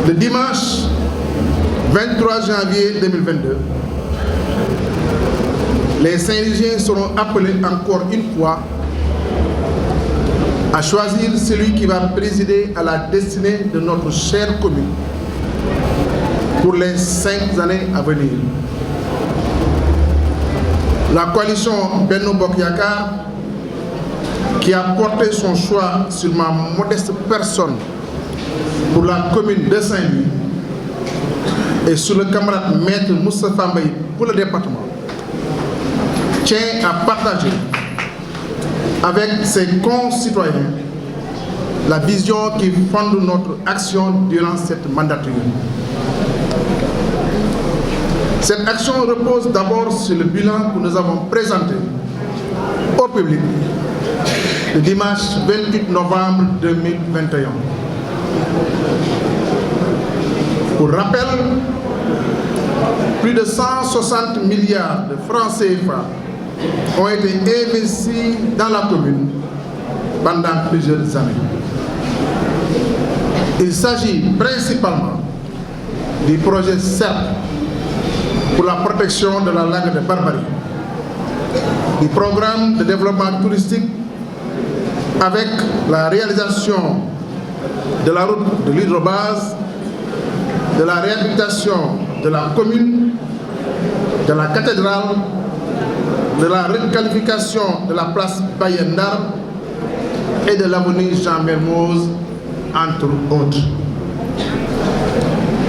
Le dimanche 23 janvier 2022, les Saint-Louisiens seront appelés encore une fois à choisir celui qui va présider à la destinée de notre chère commune pour les 5 années à venir. La coalition Benno Bokk Yakaar, qui a porté son choix sur ma modeste personne pour la commune de Saint-Louis et sur le camarade maître Moustapha Mbaye pour le département, tient à partager avec ses concitoyens la vision qui fonde notre action durant cette mandature. Cette action repose d'abord sur le bilan que nous avons présenté au public le dimanche 28 novembre 2021. Pour rappel, plus de 160 milliards de francs CFA ont été investis dans la commune pendant plusieurs années. Il s'agit principalement du projet CERP pour la protection de la langue de Barbarie, du programme de développement touristique avec la réalisation de la route de l'hydrobase, de la réhabilitation de la commune, de la cathédrale, de la requalification de la place Bayendar et de l'avenue Jean Mermoz, entre autres.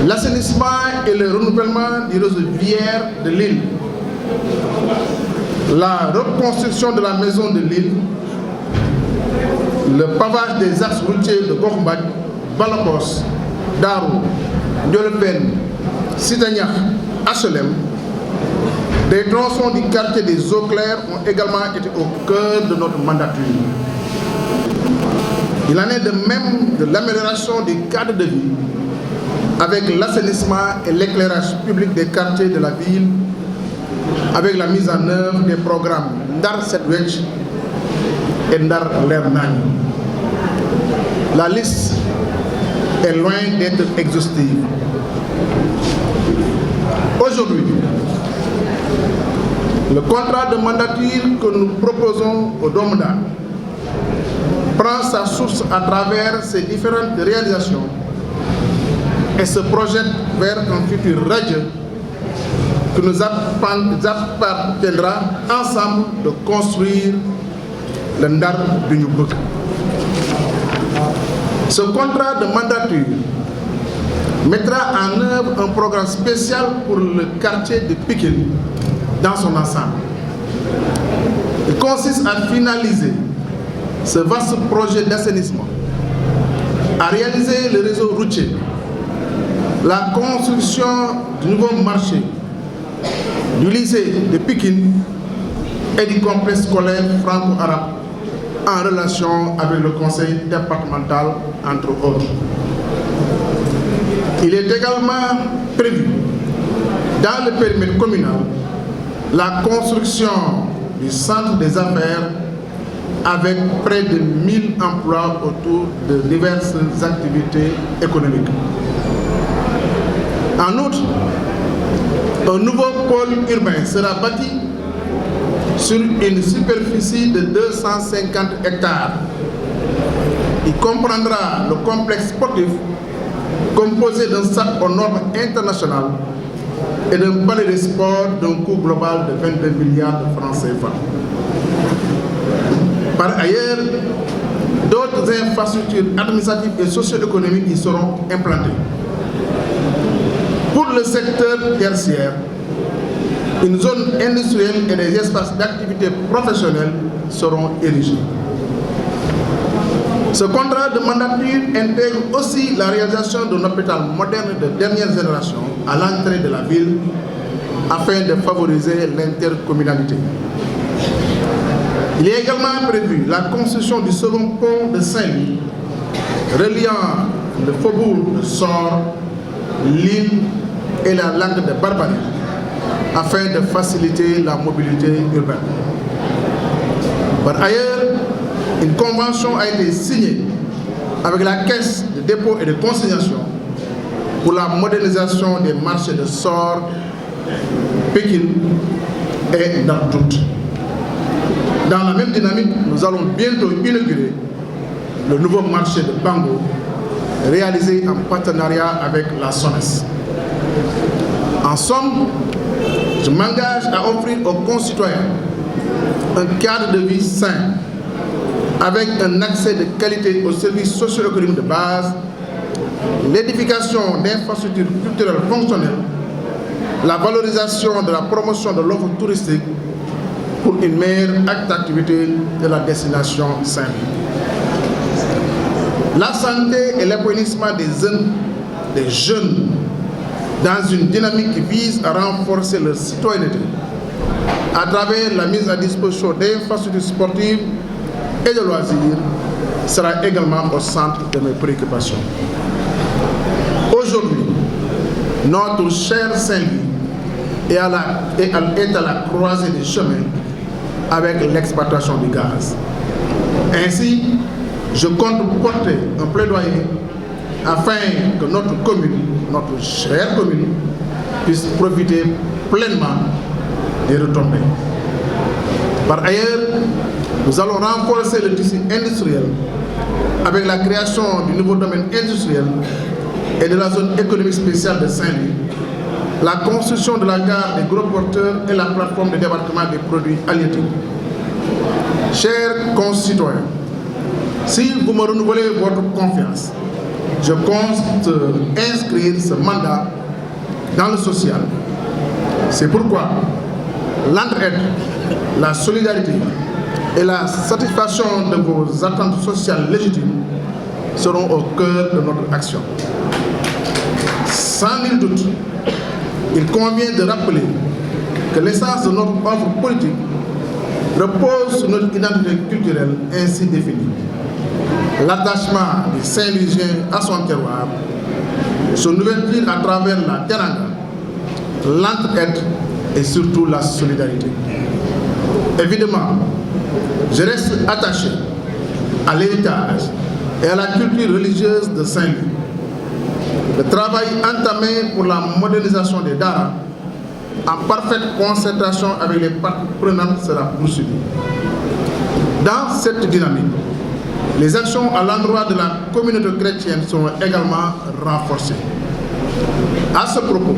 L'assainissement et le renouvellement du réseau viaire de l'île, la reconstruction de la maison de l'île, le pavage des axes routiers de Gokhmbaj, Balakos, Darou, Ndiolben, Sidaniak, HLM, des tronçons du quartier des Eaux Claires ont également été au cœur de notre mandature. Il en est de même de l'amélioration du cadre de vie avec l'assainissement et l'éclairage public des quartiers de la ville, avec la mise en œuvre des programmes Ndar Set Wecc et Ndar Leer Nañ. La liste est loin d'être exhaustive. Aujourd'hui, le contrat de mandature que nous proposons au Domda prend sa source à travers ces différentes réalisations et se projette vers un futur radieux que nous appartiendra ensemble de construire le Ndar bi ñu bëgg. Ce contrat de mandature mettra en œuvre un programme spécial pour le quartier de Pikine dans son ensemble. Il consiste à finaliser ce vaste projet d'assainissement, à réaliser le réseau routier, la construction du nouveau marché, du lycée de Pikine et du complexe scolaire franco-arabe en relation avec le conseil départemental, entre autres. Il est également prévu, dans le périmètre communal, la construction du centre des affaires avec près de 1000 emplois autour de diverses activités économiques. En outre, un nouveau pôle urbain sera bâti sur une superficie de 250 hectares. Il comprendra le complexe sportif composé d'un stade aux normes internationales et d'un palais de sport d'un coût global de 22 milliards de francs CFA. Par ailleurs, d'autres infrastructures administratives et socio-économiques y seront implantées. Pour le secteur tertiaire, une zone industrielle et des espaces d'activité professionnelle seront érigés. Ce contrat de mandature intègre aussi la réalisation d'un hôpital moderne de dernière génération à l'entrée de la ville afin de favoriser l'intercommunalité. Il est également prévu la construction du second pont de Saint-Louis reliant le faubourg de Sor, l'île et la langue de Barbarie afin de faciliter la mobilité urbaine. Par ailleurs, une convention a été signée avec la Caisse de dépôt et de consignation pour la modernisation des marchés de Sor, Pékin et Dartout. Dans la même dynamique, nous allons bientôt inaugurer le nouveau marché de Bango, réalisé en partenariat avec la SONES. En somme, je m'engage à offrir aux concitoyens un cadre de vie sain, avec un accès de qualité aux services socio-économiques de base, l'édification d'infrastructures culturelles fonctionnelles, la valorisation de la promotion de l'offre touristique pour une meilleure attractivité de la destination Saint-Louis. La santé et l'épanouissement des jeunes dans une dynamique qui vise à renforcer leur citoyenneté à travers la mise à disposition d'infrastructures sportives et de loisirs sera également au centre de mes préoccupations. Aujourd'hui, notre cher Saint-Louis est à la croisée des chemins avec l'exploitation du gaz. Ainsi, je compte porter un plaidoyer afin que notre commune, notre chère commune, puisse profiter pleinement des retombées. Par ailleurs, nous allons renforcer le tissu industriel avec la création du nouveau domaine industriel et de la zone économique spéciale de Saint-Louis, la construction de la gare des gros porteurs et la plateforme de débarquement des produits halieutiques. Chers concitoyens, si vous me renouvelez votre confiance, je compte inscrire ce mandat dans le social. C'est pourquoi l'entraide, la solidarité et la satisfaction de vos attentes sociales légitimes seront au cœur de notre action. Sans nul doute, il convient de rappeler que l'essence de notre œuvre politique repose sur notre identité culturelle ainsi définie. L'attachement des Saint-Louisiens à son terroir, son ouverture à travers la teranga, l'entraide et surtout la solidarité. Évidemment, je reste attaché à l'héritage et à la culture religieuse de Saint-Louis. Le travail entamé pour la modernisation des Daara, en parfaite concertation avec les parties prenantes, sera poursuivi. Dans cette dynamique, les actions à l'endroit de la communauté chrétienne seront également renforcées. À ce propos,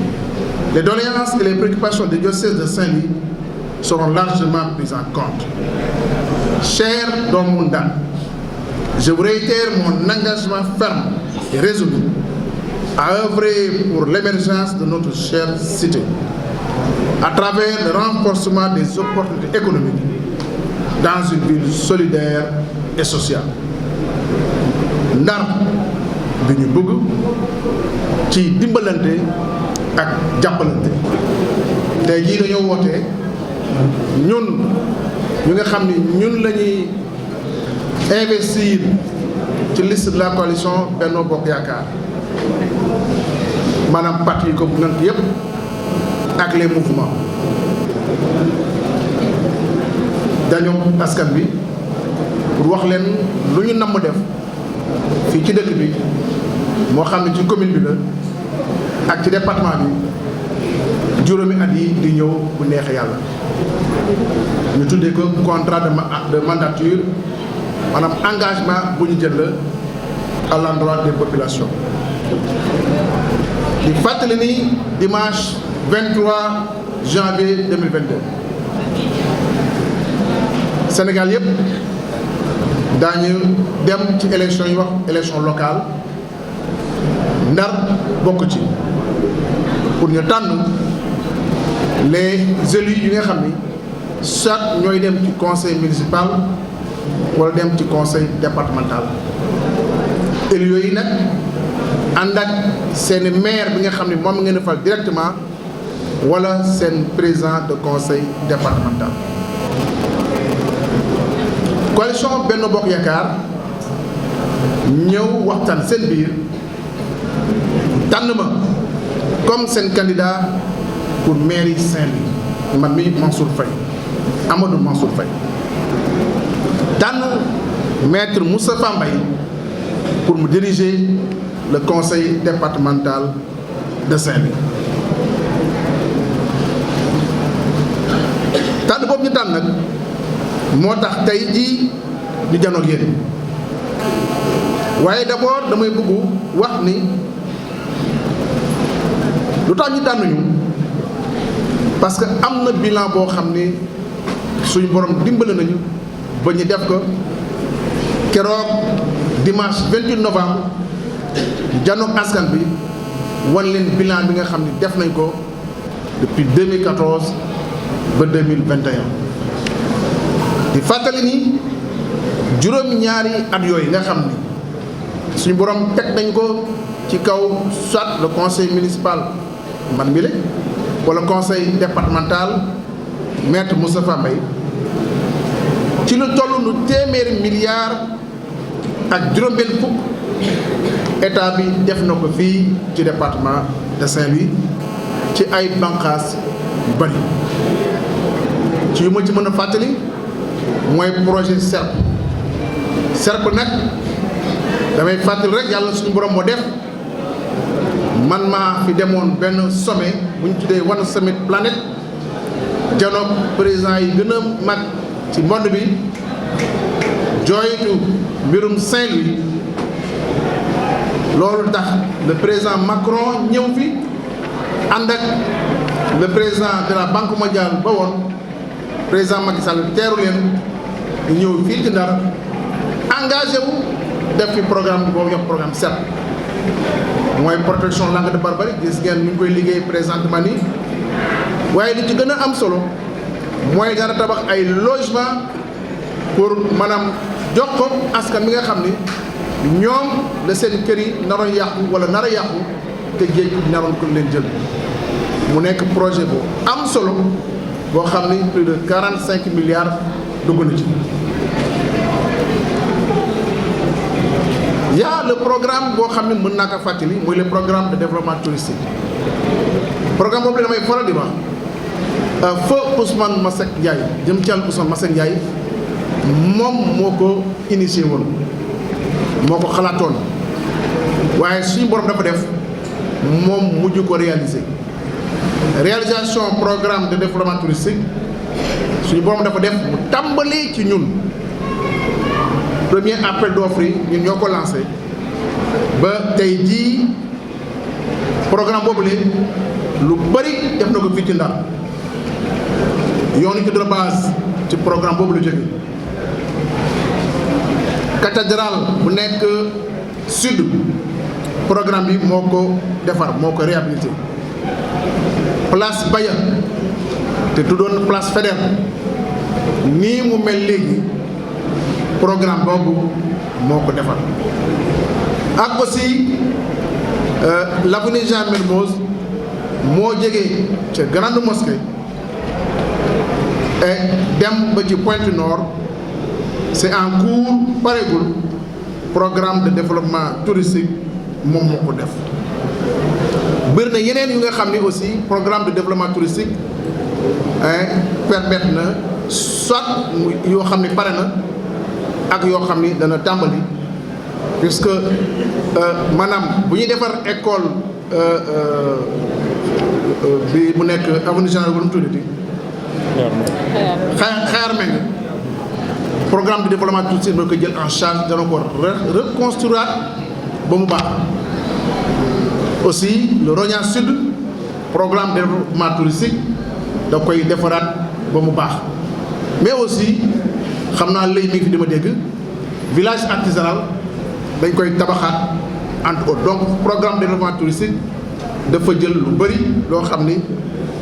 les doléances et les préoccupations des diocèses de Saint-Louis seront largement prises en compte. Cher Dom Mounda, je vous réitère mon engagement ferme et résolu à œuvrer pour l'émergence de notre chère cité, à travers le renforcement des opportunités économiques dans une ville solidaire et sociale. Ndar bi ñu bëgg ci dimbalante ak jàppalante tey jii dañoo woote ñun ñu nga xam ni ñun la ñuy investir ci liste de la coalition Benno Bokk Yaakaar maanaam parti yi ko ngant yépp ak les mouvements dañoo askan bi pour wax leen lu ñu namm def fii ci dëkk bi moo xam ne ci commune bi la ak ci département bi juróomi at yi di ñëw bu neexee yàlla ñu tuddee ko contrat de mandature maanaam engagement bu ñu jël la à l'endroit des populations. di fàttali ni dimanche 23 janvier 2022 Sénégal yëpp daañu dem ci élection yi wax élection locale Ndar bokk ci pour ñu tànn les élus yi nga xam ni soit ñooy dem ci conseil municipal wala dem ci conseil départemental élus yooyu nag ànd ak seen maire bi nga xam ne moom ngeen fal directement wala seen président de conseil départemental. coalition Benno Bokk Yaakaar ñëw waxtaan seen biir tànn ma comme seen candidat pour mairie Saint-Louis man mi Mansour Faye Amadou Mansour Faye tànn maître Moustapha Mbaye pour mu diriger le conseil départemental de Saint-Louis. tànn boobu ñu tànn nag moo tax tey jii ñu janoog yéen waaye d'abord damay bëgg wax ni lu tax ñu tànn ñu parce que am na bilan boo xam ni suñu borom dimbali nañu ba ñu def ko keroog dimanche 28 novembre janoog askan bi wan leen bilan bi nga xam ni def nañ ko depuis 2014 ba 2021 di fàttali ni juróom-ñaari at yooyu nga xam ni suñu borom teg nañ ko ci kaw soit le conseil municipal man mi la wala conseil départemental maître Moustapha Mbaye ci lu toll lu téeméeri milliards ak juróom-benn fukk état bi def na ko fii ci département de Saint-Louis ci ay bànqaas yu bari ci yu ma ci mën a fàttali mooy projet SERP nag damay fàttali rek yàlla suñu borom moo def man maa fi demoon benn sommet bu ñu tuddee One Summit Planet janoog président yi gën a mag ci monde bi jooytu mbirum Saint-Louis loolu tax le président Macron ñëw fi ànd ak le président de la Banque mondiale ba woon président Macky Sall teeru leen ñëw fii ci Ndar engagé wu def fi programme bi boobu yox programme SERP mooy protection langue de barbarie gis ngeen ñu ngi koy liggéey présentement nii waaye li ci gën a am solo mooy dara tabax ay logement pour maanaam jox ko askan mi nga xam ni ñoom la seen kër yi naroon yàqu wala nar a yàqu te géej gi naroon ko leen jël mu nekk projet bu am solo boo xam ni plus de 45 milliards dugg na ci. y a le programme boo xam ne mën naa ko fàttali muy le programme de développement touristique programme boobu damay faral di wax feu Ousmane Masseck Ndiaye jëm ci yàlla Ousmane Masseck Ndiaye moom moo ko initié woon moo ko xalaatoon waaye suñu borom dafa def moom mujj ko réaliser réalisation programme de développement touristique suñu borom dafa def mu tàmbali ci ñun premier appel d'offres yi ñun ñoo ko lancé ba tey jii programme boobu lu bëri def na ko fii ci Ndar yoonu de base ci programme boobu la jóge cathédrale bu nekk sud programme bi moo ko defar moo ko réhabilité place Baya te tuddoon place Faidherbe nii mu mel léegi programme boobu moo ko defar ak aussi l'avenue Jean Mermoz moo jógee ca grande mosquée et dem ba ci Pointe Nord c'est en cours pareegul programme de développement touristique moom moo ko def bëri na yeneen yu nga xam ni aussi programme de développement touristique permettre na soit yoo xam ni pare na ak yoo xam ni dana tàmbali puisque maanaam bu ñuy defar école bi bu nekk avenue Général bu mu tuddati xayaar meng programme de développement touristique ba ko jël en charge dana ko reconstruire ba mu baax aussi le Rognan Sud programme de développement touristique da koy defaraat ba mu baax mais aussi xam naa lay mi ngi fi dama dégg village artisanal dañ koy tabaxaat entre autres donc programme de développement touristique dafa jël lu bëri loo xam ni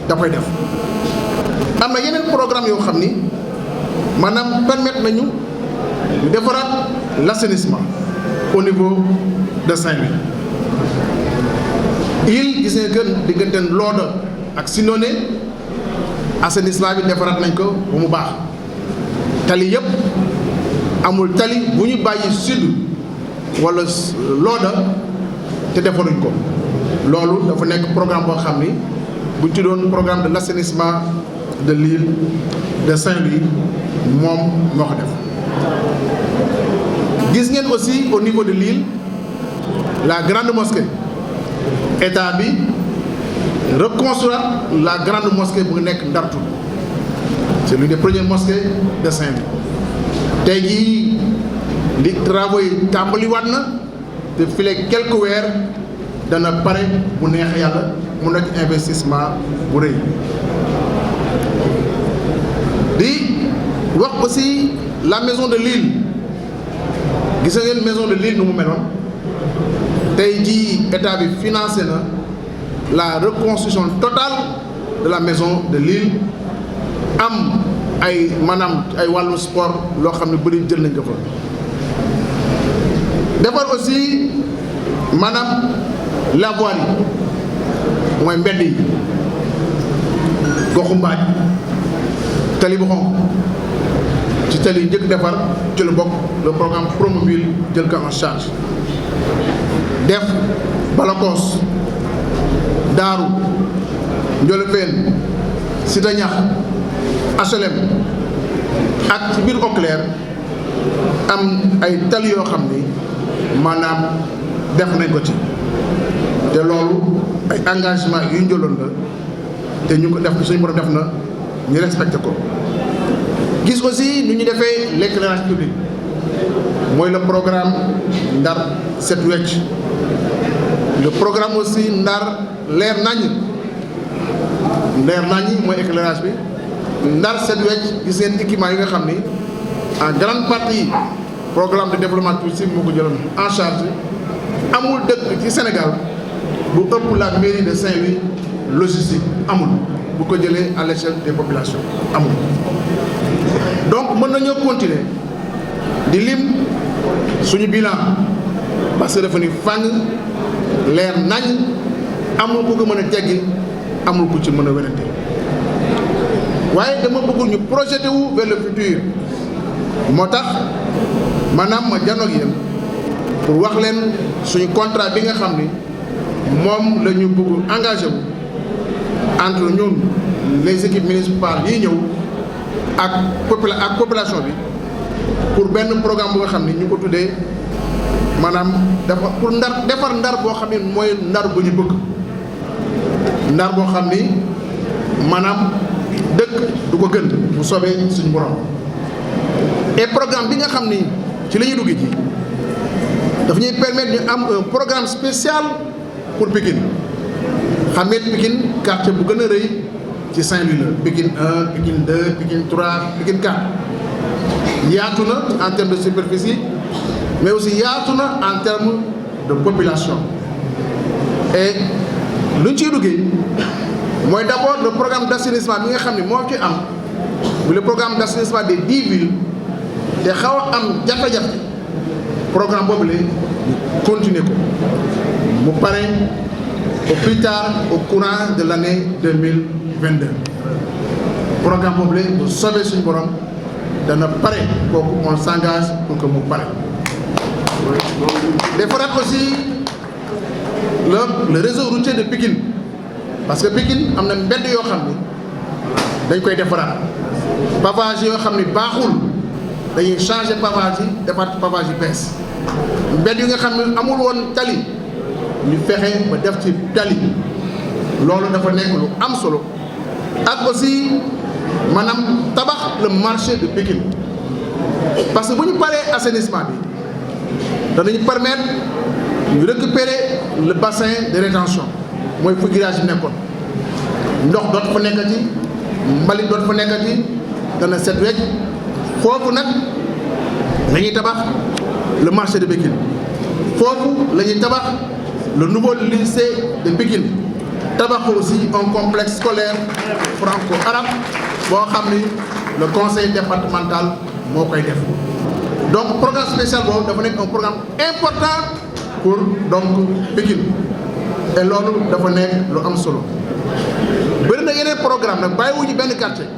da koy def am na yeneen programme yoo xam ni maanaam permettre nañu ñu defaraat l'assainissement au niveau de Saint-Louis il gis nga gën diggante Lodo ak Sinoné assainissement bi defaraat nañ ko ba mu baax tali yëpp amul tali bu ñu bàyyi sud wala Lodo te defaruñ ko loolu dafa nekk programme boo xam ni buñ ci doon programme de l'assainissement de l'île de Saint-Louis moom moo ko def. Gis ngeen aussi au niveau de l'île la grande mosquée état bi reconstruire la grande mosquée bu nekk Ndartou. C'est l'une des premières mosquées de Saint-Louis. tey jii li travaux yi tàmbaliwaat na te file quelques weer dana pare bu neex yàlla mu nekk investissement bu rëy. di wax aussi la maison de l'île gis ngeen maison de l'île nu mu meloon tey jii état bi financé na la reconstruction totale de la maison de l'île am ay maanaam ay wàllu sport loo xam ne bëri jël nañ ko fa defar aussi maanaam la voirie yi mooy mbedd yi goxu mbaaj tali bu xonq ci tali yi njëkk defar ci lu bokk le programme Promoville jël ko en charge def Balakos Daaru Njolofeen Cité Ñax HLM ak ci biir Eau Claire am ay tali yoo xam ni maanaam def nañ ko ci te loolu ay engagement yu ñu jëloon la te ñu ko def suñu borom def na ñu respecté ko. gis aussi nu ñu defee l'éclairage public mooy le programme Ndar Set Wecc le programme aussi Ndar leer nañ mooy éclairage bi Ndar Set Wecc gis ngeen équipement yi nga xam ni en grande partie programme de développement touristique moo ko jëloon en charge. amul dëkk ci Sénégal bu ëpp la mairie de Saint-Louis logistique amul bu ko jëlee à l'échelle des populations amul. donc mën nañoo continuer di lim suñu bilan parce que dafa ni fàng leer nañ amul ku ko mën a teggi amul ku ci mën a wérante waaye dama bëggul ñu projeté wu vers le futur moo tax maanaam ma janoog yéen pour wax leen suñu contrat bi nga xam ni moom la ñu bëgg engagé wu entre ñun les équipes municipales yi ñëw ak population bi pour benn programme bu nga xam ni ñu ko tuddee maanaam dafa pour Ndar defar Ndar boo xam ni mooy Ndar bu ñu bëgg Ndar boo xam ni maanaam dëkk du ko gën bu soobee suñu borom et programme bi nga xam ni ci la ñuy dugg ji daf ñuy permettre ñu am un programme spécial pour Pikine xam ngeen Pikine quartier bu gën a rëy ci Saint-Louis la Pikine 1 Pikine 2 Pikine 3 Pikine 4 yaatu na en termes de superficie mais aussi yaatu na en termes de population et lu ñu ciy duggee mooy d'abord le programme d'assainissement bi nga xam ne moo ci am le programme d'assainissement des 10 villes te xaw a am jafe-jafe programme boobu la continuer ko mu pare au plus tard au courant de l'année 2022 programme boobu la bu soobee suñu borom dana pare kooku on s'engage pour que mu pare. defaraat aussi le réseau routier de Pikine parce que Pikine am na mbedd yoo xam ni dañ koy defaraat pavage yoo xam ni baaxul dañuy changer pavage yi defaat pavage yi bees mbedd yi nga xam ne amul woon tali ñu fexe ba def ci tali loolu dafa nekk lu am solo ak aussi maanaam tabax le marché de Pikine parce que bu ñu paree assainissement bi danañu permettre ñu récupérer le bassin de rétention mooy fu grillage bi nekkoon ndox dootu fa nekkati mbalit dootu fa nekkati dana set wecc foofu nag la ñuy tabax le marché de Pikine foofu la ñuy tabax le nouveau lycée de Pikine tabax aussi un complexe scolaire franco-arabe boo xam ni le conseil départemental moo koy def donc programme spécial boobu dafa nekk un programme important pour donc Pikine et loolu dafa nekk lu am solo bëri na yeneen programme nag bàyyiwuñu benn quartier